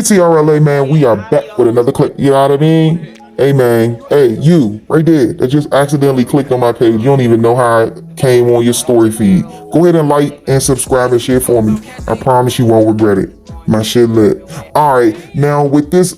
TRLA, man, we are back with another clip. You know what I mean? Hey, man. Hey, you, right there, that just accidentally clicked on my page. You don't even know how it came on your story feed. Go ahead and like and subscribe and share for me. I promise you won't regret it. My shit lit. All right, now with this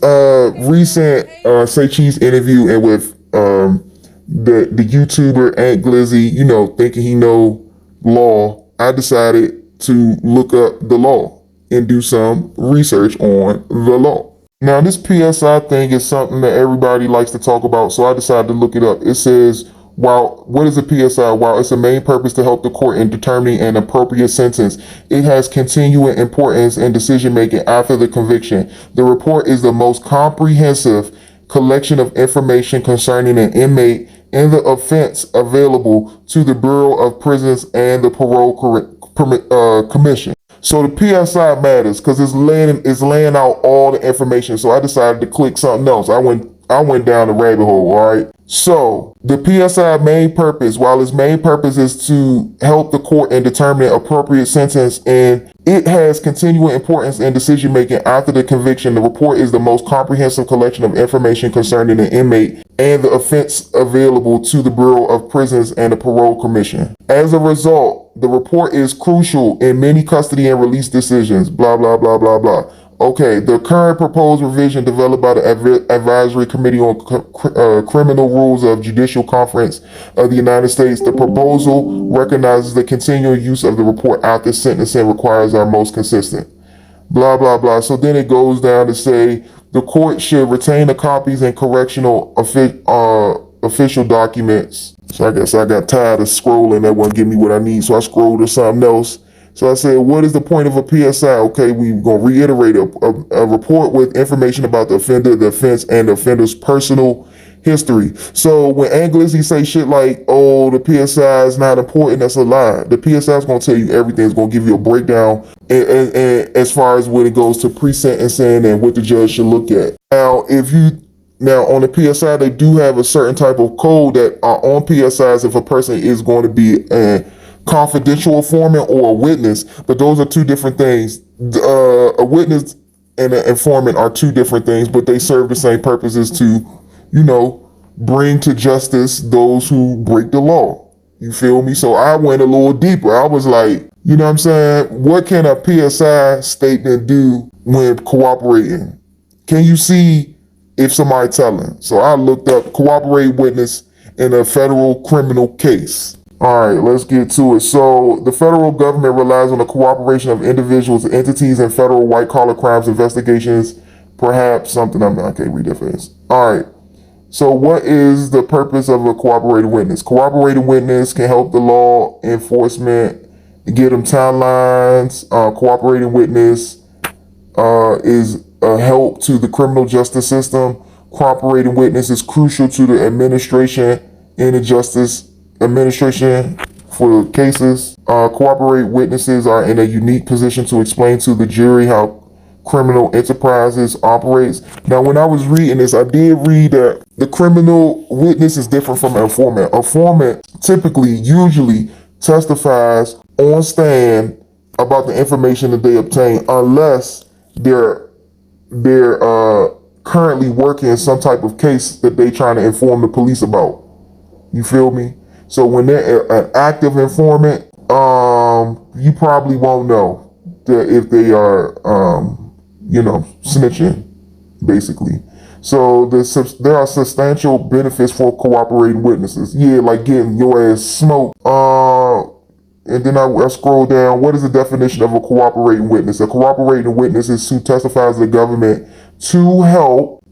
recent Say Cheese interview and with the YouTuber AINT GLIZZY, you know, thinking he know law, I decided to look up the law and do some research on the law. Now, this PSI thing is something that everybody likes to talk about, so I decided to look it up. It says, what is a PSI? While its a main purpose to help the court in determining an appropriate sentence, it has continuing importance in decision making after the conviction. The report is the most comprehensive collection of information concerning an inmate and the offense available to the Bureau of Prisons and the Commission. So the PSI matters because it's laying out all the information. So I decided to click something else. I went down the rabbit hole, all right? So the PSI main purpose, while its main purpose is to help the court in determining appropriate sentence, and it has continuing importance in decision making after the conviction, the report is the most comprehensive collection of information concerning an inmate and the offense available to the Bureau of Prisons and the Parole Commission. As a result, the report is crucial in many custody and release decisions, blah, blah, blah, blah, blah. Okay, the current proposed revision developed by the Advisory Committee on Criminal Rules of Judicial Conference of the United States. The proposal recognizes the continual use of the report after sentencing requires our most consistent. Blah, blah, blah. So then it goes down to say the court should retain the copies and correctional official documents. So I guess I got tired of scrolling. That wouldn't give me what I need. So I scrolled to something else. So I said, what is the point of a PSI? Okay, we're going to reiterate a report with information about the offender, the offense, and the offender's personal history. So when AINT GLIZZY say shit like, oh, the PSI is not important, that's a lie. The PSI is going to tell you everything. It's going to give you a breakdown and as far as when it goes to pre-sentencing and what the judge should look at. Now, on the PSI, they do have a certain type of code that are on PSIs if a person is going to be confidential informant or a witness, but those are two different things. A witness and an informant are two different things, but they serve the same purposes to, you know, bring to justice those who break the law. You feel me? So I went a little deeper. I was like, you know what I'm saying? What can a PSI statement do when cooperating? Can you see if somebody telling? So I looked up cooperate witness in a federal criminal case. All right, let's get to it. So the federal government relies on the cooperation of individuals, entities, and federal white-collar crimes investigations. Perhaps something I can't read that fast. All right. So what is the purpose of a cooperating witness? Cooperating witness can help the law enforcement get them timelines. Cooperating witness is a help to the criminal justice system. Cooperating witness is crucial to the administration in the justice administration for cases. Cooperating witnesses are in a unique position to explain to the jury how criminal enterprises operates. Now, when I was reading this, I did read that the criminal witness is different from an informant. A informant usually testifies on stand about the information that they obtain, unless they're currently working in some type of case that they trying to inform the police about. You feel me? So when they're an active informant, you probably won't know that if they are, snitching, basically. So there are substantial benefits for cooperating witnesses. Yeah, like getting your ass smoked. And then I scroll down. What is the definition of a cooperating witness? A cooperating witness is who testifies to the government to help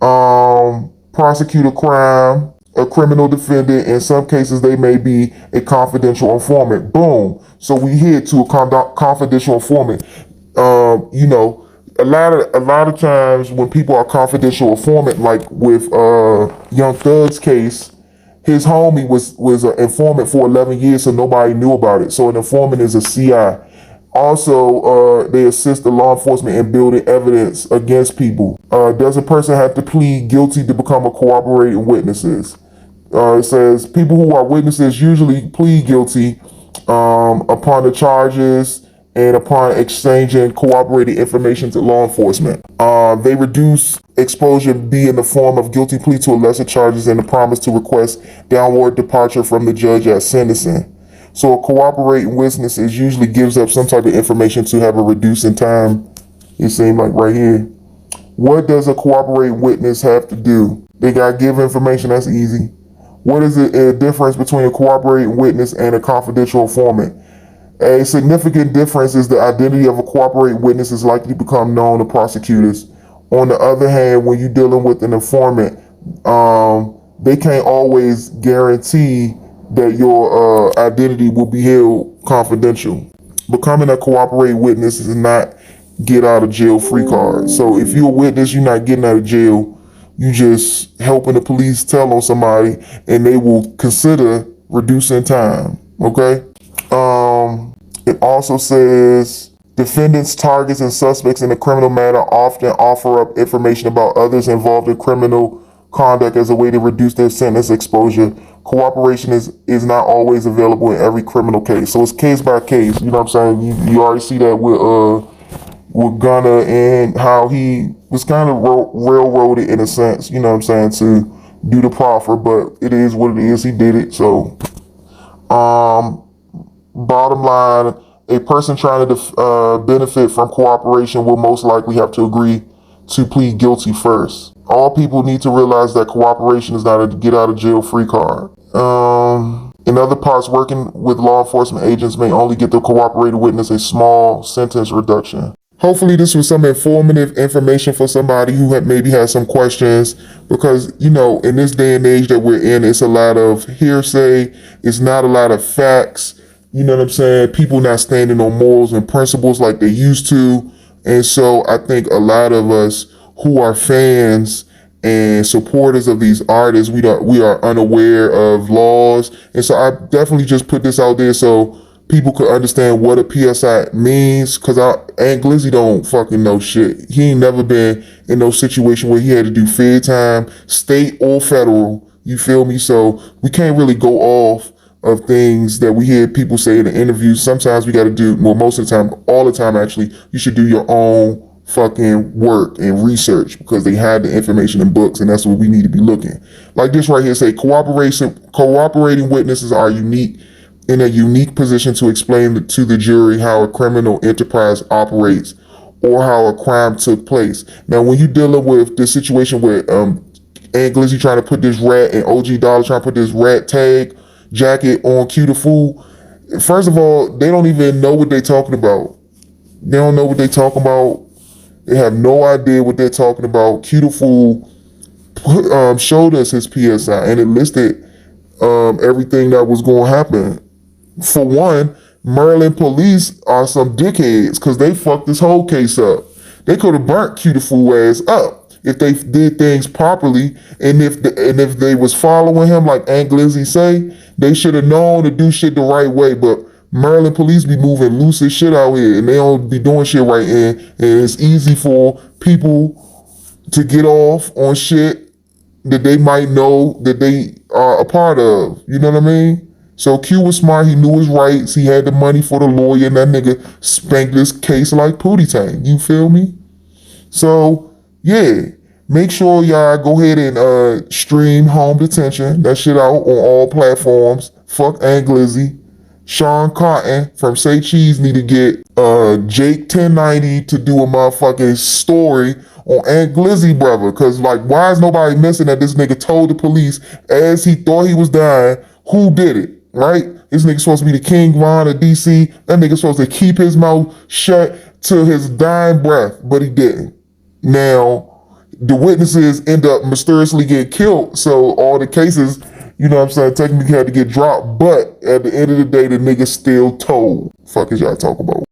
prosecute a crime, a criminal defendant. In some cases, they may be a confidential informant. Boom. So we head to a confidential informant. A lot of times when people are confidential informant, like with Young Thug's case, his homie was an informant for 11 years, so nobody knew about it. So an informant is a CI. Also, they assist the law enforcement in building evidence against people. Does a person have to plead guilty to become a cooperating witness? It says people who are witnesses usually plead guilty upon the charges and upon exchanging cooperating information to law enforcement. They reduce exposure be in the form of guilty plea to lesser charges and the promise to request downward departure from the judge at sentencing. So a cooperating witness is usually gives up some type of information to have a reducing time. It seems like right here. What does a cooperating witness have to do? They gotta give information, that's easy. What is the difference between a cooperating witness and a confidential informant? A significant difference is the identity of a cooperating witness is likely to become known to prosecutors. On the other hand, when you're dealing with an informant, they can't always guarantee that your identity will be held confidential. Becoming a cooperating witness is not get out of jail free card. So if you're a witness, you're not getting out of jail. You just helping the police tell on somebody, and they will consider reducing time. Okay. It also says defendants, targets, and suspects in a criminal matter often offer up information about others involved in criminal conduct as a way to reduce their sentence exposure. Cooperation is not always available in every criminal case. So it's case by case. You know what I'm saying? You already see that with Gunner and how he was kind of railroaded in a sense, you know what I'm saying, to do the proffer, but it is what it is. He did it. So, bottom line, a person trying to benefit from cooperation will most likely have to agree to plead guilty first. All people need to realize that cooperation is not a get out of jail free card. In other parts, working with law enforcement agents may only get the cooperating witness a small sentence reduction. Hopefully this was some informative information for somebody who maybe has some questions, because, you know, in this day and age that we're in, it's a lot of hearsay. It's not a lot of facts. You know what I'm saying? People not standing on morals and principles like they used to. And so I think a lot of us who are fans and supporters of these artists, we are unaware of laws. And so I definitely just put this out there so people could understand what a PSI means, because Aunt Glizzy don't fucking know shit. He ain't never been in no situation where he had to do fair time, state or federal. You feel me? So we can't really go off of things that we hear people say in the interviews. Sometimes we got to do, well, most of the time, all the time actually, you should do your own fucking work and research, because they have the information in books, and that's what we need to be looking. Like this right here, say cooperating witnesses are in a unique position to explain to the jury how a criminal enterprise operates or how a crime took place. Now, when you're dealing with this situation where Aunt Glizzy trying to put this rat and OG Dollar trying to put this rat tag jacket on Q the Fool, first of all, they don't even know what they're talking about. They don't know what they're talking about. They have no idea what they're talking about. Q the Fool showed us his PSI, and it listed everything that was going to happen. For one, Maryland police are some dickheads, because they fucked this whole case up. They could have burnt Q the Fool ass up if they did things properly, and if they was following him like Aunt Glizzy say, they should have known to do shit the right way. But Maryland police be moving loose as shit out here, and they don't be doing shit right, and it's easy for people to get off on shit that they might know that they are a part of. You know what I mean? So Q was smart. He knew his rights. He had the money for the lawyer, and that nigga spanked this case like Pootie Tang. You feel me? So, yeah. Make sure y'all go ahead and stream Home Detention. That shit out on all platforms. Fuck Aunt Glizzy. Sean Cotton from Say Cheese need to get Jake 1090 to do a motherfucking story on Aunt Glizzy, brother. Cause like, why is nobody missing that this nigga told the police as he thought he was dying who did it, right? This nigga supposed to be the King Von of DC. That nigga supposed to keep his mouth shut to his dying breath, but he didn't. Now, the witnesses end up mysteriously getting killed, so all the cases, you know what I'm saying, technically had to get dropped, but at the end of the day, the nigga still told. Fuck is y'all talking about?